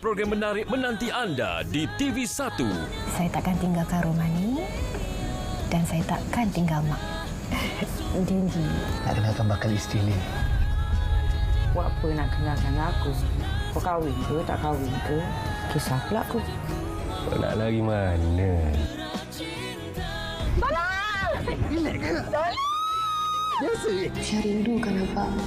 Program menarik menanti anda di TV1. Saya takkan tinggalkan rumah ni dan saya takkan tinggal mak. Janji. Nak kenalkan bakal isteri ni. Buat apa nak kenalkan aku? Kau kahwin ke tak kahwin ke? Kisah pula aku. Kau nak lari mana? Relax ke? Biasa. Saya rindukan abang.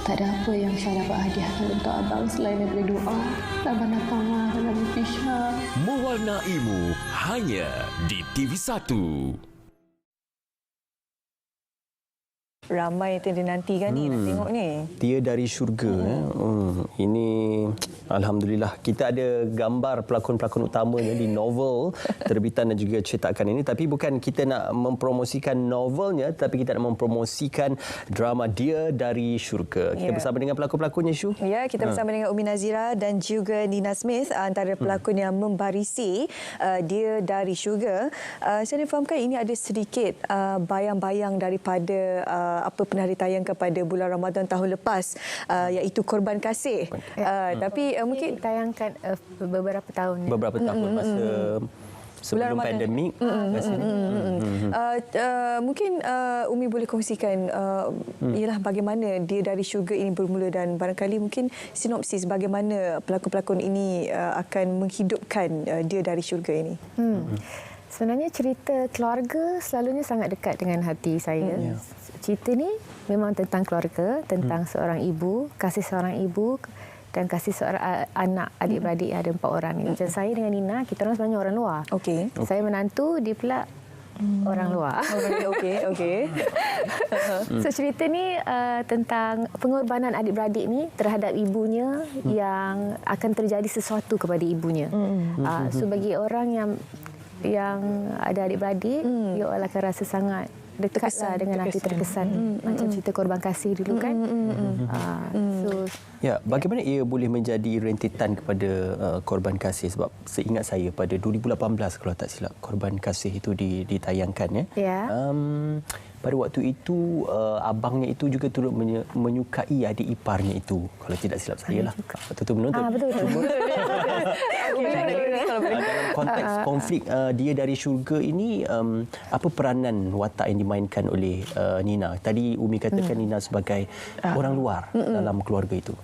Tak ada apa yang saya dapat hadiahkan untuk abang selain daripada doa dan panah dalam berpisah. Mewarnaimu hanya di TV1. Ramai yang dinantikan ni nak tengok ni. Dia dari syurga. Ini alhamdulillah kita ada gambar pelakon-pelakon utamanya di novel terbitan dan juga cetakan ini, tapi bukan kita nak mempromosikan novelnya, tapi kita nak mempromosikan drama Dia dari Syurga. Kita bersama dengan pelakon-pelakonnya, Syu. Ya, kita bersama dengan Umi Nazira dan juga Nina Smith, antara pelakon yang membarisi Dia dari Syurga. Saya difahamkan ini ada sedikit bayang-bayang daripada apa pernah ditayangkan pada bulan Ramadan tahun lepas, iaitu Korban Kasih. Tapi mungkin Tayangkan beberapa tahun. Beberapa tahun masa sebelum pandemik. Mungkin Umi boleh kongsikan ialah bagaimana Dia dari Syurga ini bermula dan barangkali mungkin sinopsis bagaimana pelakon-pelakon ini akan menghidupkan Dia dari Syurga ini. Sebenarnya cerita keluarga selalunya sangat dekat dengan hati saya. Cerita ni memang tentang keluarga, tentang seorang ibu, kasih seorang ibu dan kasih seorang anak, adik-beradik, ada 4 orang. Macam saya dengan Nina, kita orang sebenarnya orang luar. Okey. Saya menantu, dia pula orang luar. Okey. So cerita ni tentang pengorbanan adik-beradik ni terhadap ibunya yang akan terjadi sesuatu kepada ibunya. So bagi orang yang ada adik-beradik, dia akan rasa sangat dekatlah dengan hati terkesan. Macam cerita Korban Kasih dulu kan. Bagaimana ia boleh menjadi rentetan kepada Korban Kasih? Sebab seingat saya pada 2018 kalau tak silap, Korban Kasih itu ditayangkan. Pada waktu itu abangnya itu juga turut menyukai adik iparnya itu, kalau tidak silap saya lah. Waktu itu menonton. Betul. Dalam konteks konflik Dia dari Syurga ini, apa peranan watak yang dimainkan oleh Nina? Tadi Umi katakan Nina sebagai orang luar dalam keluarga itu.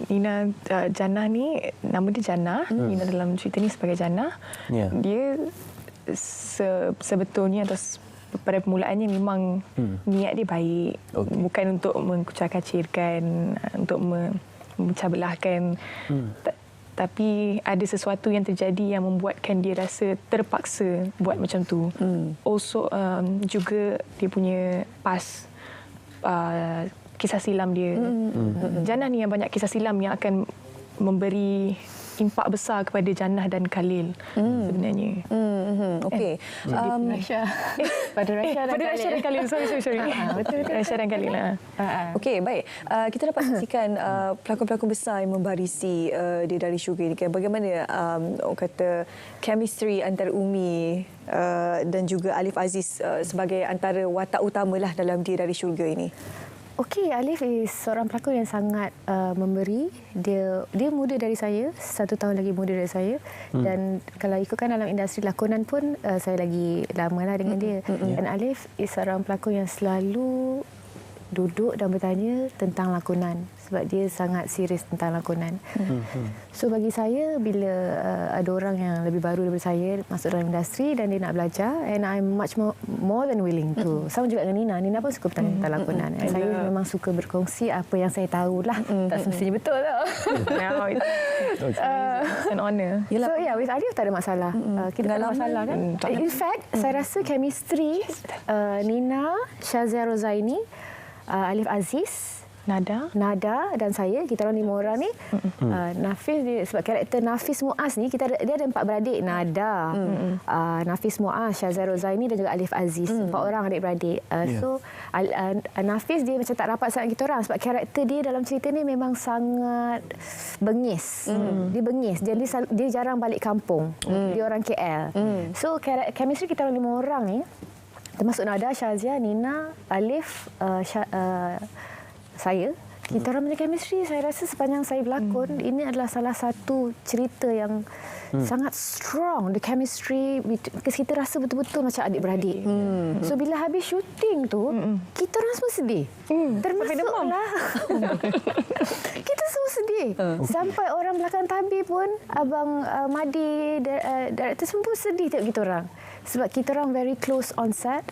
Nina Jannah ni, nama dia Jannah. Nina dalam cerita ni sebagai Jannah. Dia sebetulnya atau pada permulaannya memang niat dia baik. Bukan untuk mengkucak-kacirkan, untuk memecah belahkan. Tapi ada sesuatu yang terjadi yang membuatkan dia rasa terpaksa buat macam tu. Also juga dia punya past, kisah silam dia. Jannah ni yang banyak kisah silam yang akan memberi impak besar kepada Jannah dan Khalil sebenarnya. Okey. Pada Rasha dan Khalil. Sorry. Betul. Rasha dan Khalil. Okey, baik. Kita dapat saksikan pelakon-pelakon besar yang membarisi Dia dari Syurga ini. Bagaimana orang kata chemistry antara Umi dan juga Alif Aziz sebagai antara watak utamalah dalam Dia dari Syurga ini. Okey, Alif seorang pelakon yang sangat memberi. Dia muda dari saya, 1 tahun lagi muda dari saya. Dan kalau ikutkan dalam industri lakonan pun, saya lagi lamalah dengan dia. Dan Alif seorang pelakon yang selalu duduk dan bertanya tentang lakonan. Sebab dia sangat serius tentang lakonan. So bagi saya, bila ada orang yang lebih baru daripada saya masuk dalam industri dan dia nak belajar, and I'm much more than willing to. Sama juga dengan Nina. Nina pun suka bertanya tentang lakonan. Saya memang suka berkongsi apa yang saya tahulah. Tak semestinya betul tau. It's an honour. So with Alif tak ada masalah. Kita tak ada masalah kan. In fact, saya rasa chemistry Nina, Shazia Rozaini, Alif Aziz, Nada dan saya, kita orang 5 orang ni. Nafis dia, sebab karakter Nafis Muaz ni, dia ada 4 beradik. Nada, Nafis Muaz, Shazia Rozaini dan juga Alif Aziz. 4 orang adik-beradik. So Nafis dia macam tak rapat sangat kita orang sebab karakter dia dalam cerita ni memang sangat bengis. Dia bengis. Jadi dia jarang balik kampung. Dia orang KL. So chemistry kita orang 5 orang ni, termasuk Nada, Shazia, Nina, Alif, saya, Kita orang punya chemistry, saya rasa sepanjang saya berlakon, ini adalah salah satu cerita yang sangat strong. The chemistry, kita rasa betul-betul macam adik-beradik. So bila habis syuting tu, kita orang semua sedih. Termasuklah. Kita semua sedih. Sampai orang belakang tabir pun, Abang Madi, director semua pun sedih tengok kita orang. Sebab kita orang very close on set.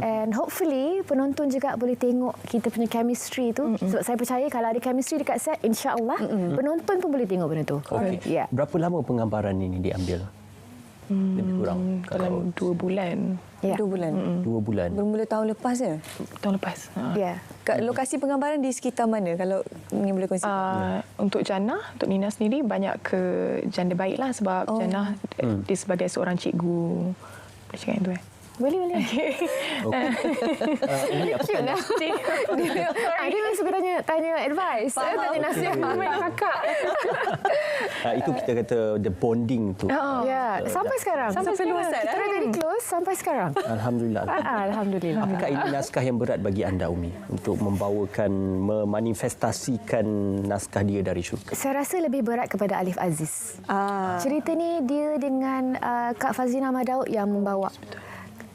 And hopefully penonton juga boleh tengok kita punya chemistry tu. Sebab saya percaya kalau ada chemistry dekat set, insya-Allah penonton pun boleh tengok benda tu. Okey. Yeah. Berapa lama penggambaran ini diambil? Lebih kurang dalam 2 bulan. Ya. 2 bulan. 2 bulan. Bermula tahun lepas je? Tahun lepas. Ya. Kat lokasi penggambaran di sekitar mana kalau ni boleh kongsi? Untuk Jannah, untuk Nina sendiri banyak ke janda baik lah sebab Jannah dia sebagai seorang cikgu. Boleh cakap yang tu Boleh. Ini apa tanya? Dia memang suka tanya advice. Saya tanya nasihat. Kakak. Itu kita kata the bonding tu. Ya, sampai sekarang. Sampai sekarang. Kita orang jadi close sampai sekarang. Alhamdulillah. Alhamdulillah. Apakah ini naskah yang berat bagi anda, Umi, untuk memanifestasikan naskah dia dari syurga? Saya rasa lebih berat kepada Alif Aziz. Cerita ni dia dengan Kak Fazina Madaud yang membawa.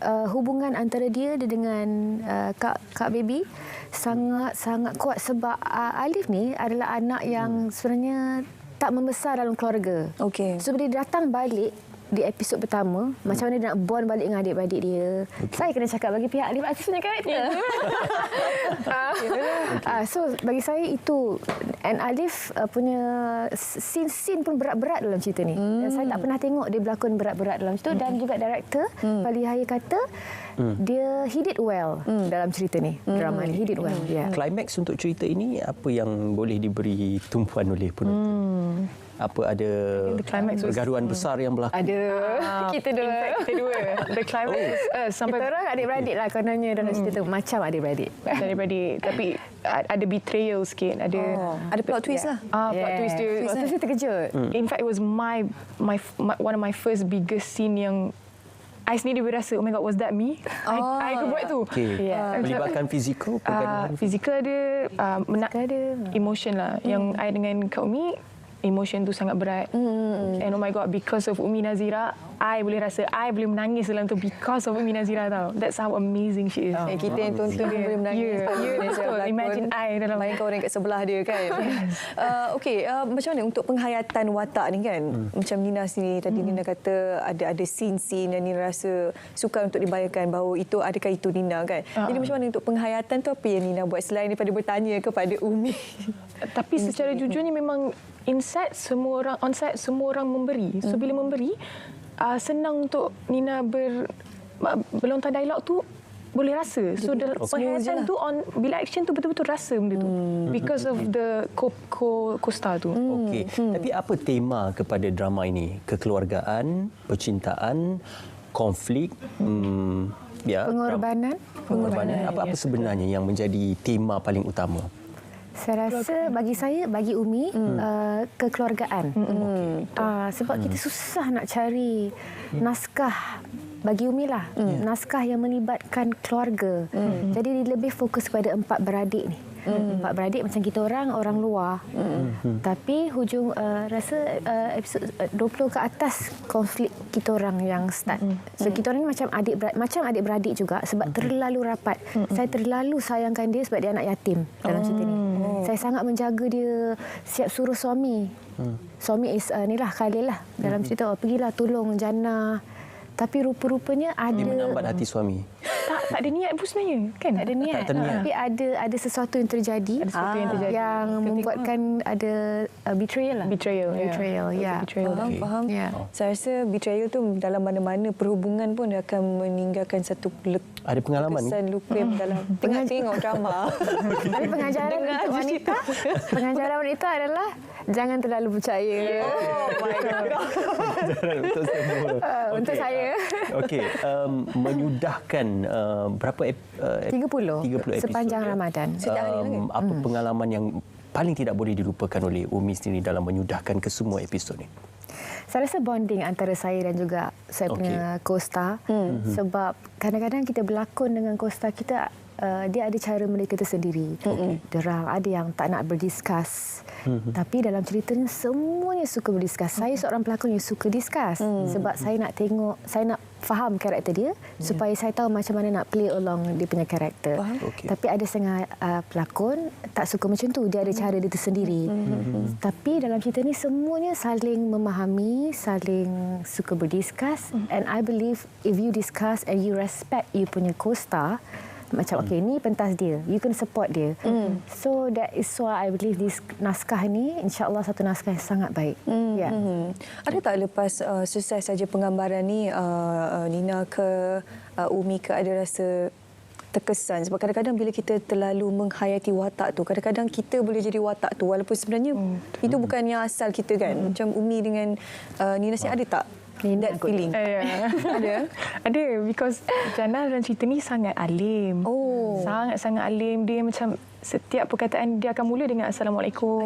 Hubungan antara dia dengan Kak Baby sangat kuat sebab Alif ni adalah anak yang sebenarnya tak membesar dalam keluarga. Okey. So bila dia datang balik di episod pertama, macam mana dia nak bond balik dengan adik-beradik dia. Saya kena cakap bagi pihak Alif Aziz punya karakter. So bagi saya itu, and Alif punya scene pun berat-berat dalam cerita ni. Dan saya tak pernah tengok dia berlakon berat-berat dalam situ. Dan juga director Fali Yahya kata dia he did well dalam cerita ni. Drama ni he did well. Yeah. Climax untuk cerita ini apa yang boleh diberi tumpuan oleh penonton? Apa ada pergaduhan besar yang berlaku? Ada. Kita dua. Kita dua. The climax sampai kita orang adik-beradik lah kononnya dalam cerita tu. Macam adik-beradik. Tapi ada betrayal sikit. Ada plot twist lah. Plot twist dia. Plot twist dia terkejut. In fact, it was one of my first biggest scene yang I sendiri berasa, oh my God, was that me? I ke buat tu. Okay. Melibatkan fizikal, pergaduhan? Fizikal ada, emotion lah. Yang I dengan Kak Umi, emotion tu sangat berat. And oh my God, because of Umi Nazira, I boleh rasa I boleh menangis dalam tu because of Umi Nazira tau. That's how amazing she is. Kita yang tonton boleh menangis. Betul. Imagine I dalam main kau orang kat sebelah dia kan. Okey, macam mana untuk penghayatan watak ni kan? Macam Nina sini tadi Nina kata ada scene-scene yang Nina rasa sukar untuk dibayangkan bahawa itu adakah itu Nina kan. Jadi macam mana untuk penghayatan tu apa yang Nina buat selain daripada bertanya kepada Umi? Tapi secara jujurnya memang on set semua orang memberi. So bila memberi, senang untuk Nina berlontar dialog tu boleh rasa. So penghayatan tu bila action tu betul-betul rasa benda tu. Because of the co-star tu. Okey. Tapi apa tema kepada drama ini? Kekeluargaan, percintaan, konflik, Pengorbanan. Apa sebenarnya yang menjadi tema paling utama? Saya rasa bagi Umi kekeluargaan. Sebab kita susah nak cari naskah bagi Umi lah. Naskah yang melibatkan keluarga. Jadi dia lebih fokus kepada 4 beradik ni. 4 beradik macam kita orang luar. Tapi hujung rasa episod 20 ke atas konflik kita orang yang start. So kita orang ni macam adik-beradik juga sebab terlalu rapat. Saya terlalu sayangkan dia sebab dia anak yatim dalam cerita ni. Saya sangat menjaga dia, siap suruh suami. Suami ni lah Khalil lah dalam cerita. Pergilah tolong Jannah. Tapi rupa-rupanya ada... Dia menambat hati suami. Tak ada niat pun sebenarnya. Kan? Tak ada niat. Tapi ada sesuatu yang terjadi. Yang membuatkan ada betrayal lah. Betrayal, ya. Faham. Yeah. Saya rasa betrayal tu dalam mana-mana perhubungan pun akan meninggalkan satu ada pengalaman kesan luka dalam tengok drama. Tapi pengajaran wanita adalah jangan terlalu percaya. Oh my God. Untuk semua. Untuk saya. Okey, menyudahkan berapa 30 episod sepanjang Ramadan. Apa pengalaman yang paling tidak boleh dilupakan oleh Umi sendiri dalam menyudahkan kesemua episod ni? Saya rasa bonding antara saya dan juga saya punya co-star. Sebab kadang-kadang kita berlakon dengan co-star kita dia ada cara mereka tersendiri. Diorang ada yang tak nak berdiskus. Tapi dalam cerita ni semuanya suka berdiskus. Saya seorang pelakon yang suka diskus. Sebab saya nak tengok, saya nak faham karakter dia supaya saya tahu macam mana nak play along dia punya karakter. Tapi ada setengah pelakon tak suka macam tu. Dia ada cara dia tersendiri. Tapi dalam cerita ni semuanya saling memahami, saling suka berdiskus. And I believe if you discuss and you respect you punya co-star, macam okey, ni pentas dia, you can support dia. So that is why I believe this naskah ni insya-Allah satu naskah yang sangat baik. Ada tak lepas selesai saja penggambaran ni, Nina ke Umi ke ada rasa terkesan? Sebab kadang-kadang bila kita terlalu menghayati watak tu, kadang-kadang kita boleh jadi watak tu walaupun sebenarnya itu bukan yang asal kita kan. Macam Umi dengan Nina sini ada tak that feeling? Ada. Ada, because Jana dalam cerita ni sangat alim. Sangat-sangat alim. Dia macam setiap perkataan dia akan mula dengan Assalamualaikum.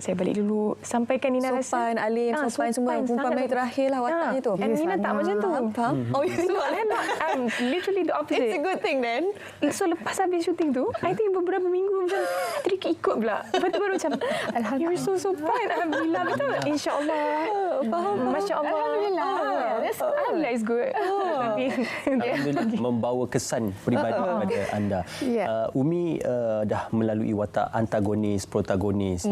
Saya balik dulu. Sampaikan Nina sopan, rasa alim, sopan semua. Perempuan paling terakhir lah wataknya tu. And Nina tak macam tu. Faham? So I'm literally the opposite. It's a good thing then. So lepas habis syuting tu, I think beberapa minggu macam terikut ikut pula. Lepas tu baru macam, you're so sopan. Alhamdulillah, betul. InsyaAllah. Faham. Masya Allah. Alhamdulillah. Alhamdulillah is good. Alhamdulillah membawa kesan peribadi kepada anda. Umi dah melalui watak antagonis, protagonis.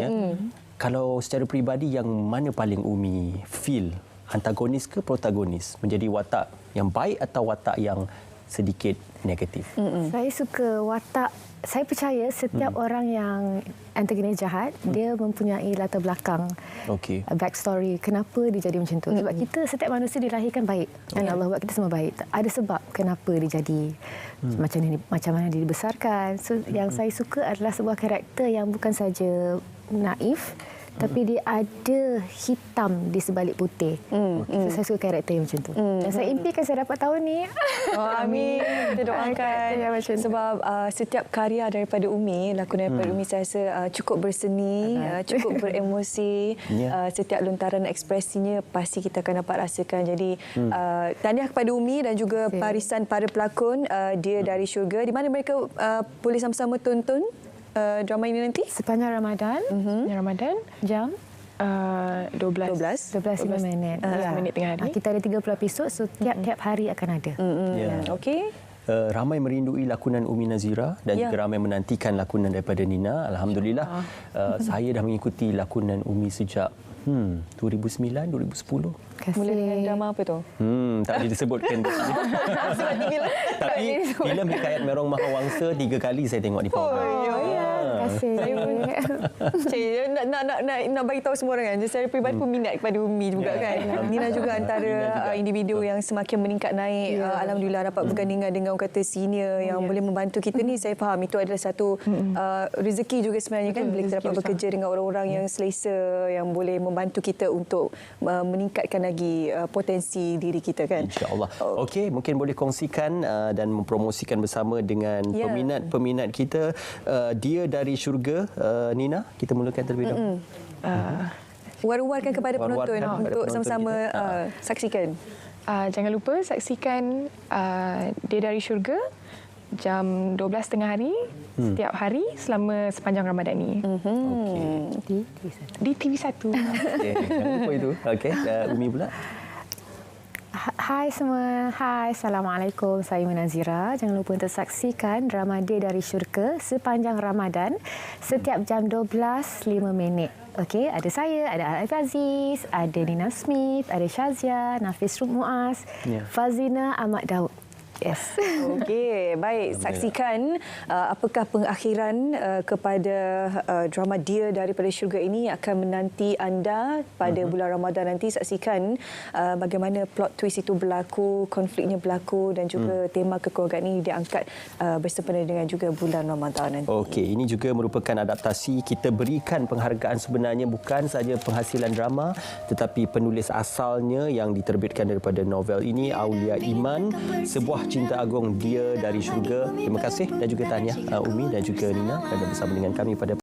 Kalau secara peribadi, yang mana paling Umi feel? Antagonis ke protagonis? Menjadi watak yang baik atau watak yang sedikit negatif? Saya suka watak. Saya percaya setiap orang yang antagonis jahat, dia mempunyai latar belakang, backstory, kenapa dia jadi macam tu. Sebab kita, setiap manusia dilahirkan baik. Dan Allah buat kita semua baik. Ada sebab kenapa dia jadi macam mana dia dibesarkan. So, yang saya suka adalah sebuah karakter yang bukan saja naif, tapi dia ada hitam di sebalik putih. So, saya suka karakter yang macam tu. Dan saya impikan saya dapat tahun ni. Amin. Kita doakan. Sebab setiap karya daripada Umi, lakonan daripada Umi, saya rasa cukup berseni, cukup beremosi. Setiap lontaran ekspresinya pasti kita akan dapat rasakan. Jadi tahniah kepada Umi dan juga barisan para pelakon Dia Dari Syurga. Di mana mereka boleh sama-sama tonton drama ini nanti? Sepanjang Ramadan. Ramadan Jam 12.5 minit. minit tengah hari. Kita ada 30 episod, so tiap-tiap hari akan ada. Okey. Ramai merindui lakonan Umi Nazira dan juga ramai menantikan lakonan daripada Nina. Alhamdulillah. Saya dah mengikuti lakonan Umi sejak 2009, 2010. Mula dengan drama apa tu? Tak boleh disebutkan. Tapi filem Hikayat Merong Mahawangsa 3 kali saya tengok di Pawai. Terima kasih. Nak bagi tahu semua orang kan. Saya peribadi pun minat kepada Umi juga kan. Nina juga antara individu yang semakin meningkat naik. Alhamdulillah dapat bergandingan dengan orang kata senior yang boleh membantu kita ni. Saya faham itu adalah satu rezeki juga sebenarnya kan. Bila kita dapat bekerja dengan orang-orang yang selesa, yang boleh membantu kita untuk meningkatkan lagi potensi diri kita kan. InsyaAllah. Okey, mungkin boleh kongsikan dan mempromosikan bersama dengan peminat-peminat kita. Dia Dari Syurga, Nina, kita mulakan terlebih dahulu. War-warkan kepada penonton untuk sama-sama saksikan. Jangan lupa saksikan Dia Dari Syurga jam 12 tengah hari setiap hari selama sepanjang Ramadan ni. Di TV1. Jangan lupa itu. Okey, Umi pula. Hai semua. Hai, Assalamualaikum. Saya Umi Nazira. Jangan lupa untuk saksikan drama Dia Dari Syurga sepanjang Ramadan setiap jam 12.05 minit. Okey, ada saya, ada Alif Aziz, ada Nina Smith, ada Shazia, Nafis Muaz, Fazina Ahmad Daud. Yes. Okey, baik. Saksikan apakah pengakhiran kepada drama Dia Daripada Syurga ini akan menanti anda pada bulan Ramadan nanti. Saksikan bagaimana plot twist itu berlaku, konfliknya berlaku dan juga tema kekeluargaan ini diangkat bersempena dengan juga bulan Ramadan nanti. Okey, ini juga merupakan adaptasi. Kita berikan penghargaan sebenarnya bukan saja penghasilan drama tetapi penulis asalnya yang diterbitkan daripada novel ini, Aulia Iman, sebuah cinta agung Dia Dari Syurga. Terima kasih dan juga tahniah Umi dan juga Nina kerana bersama dengan kami pada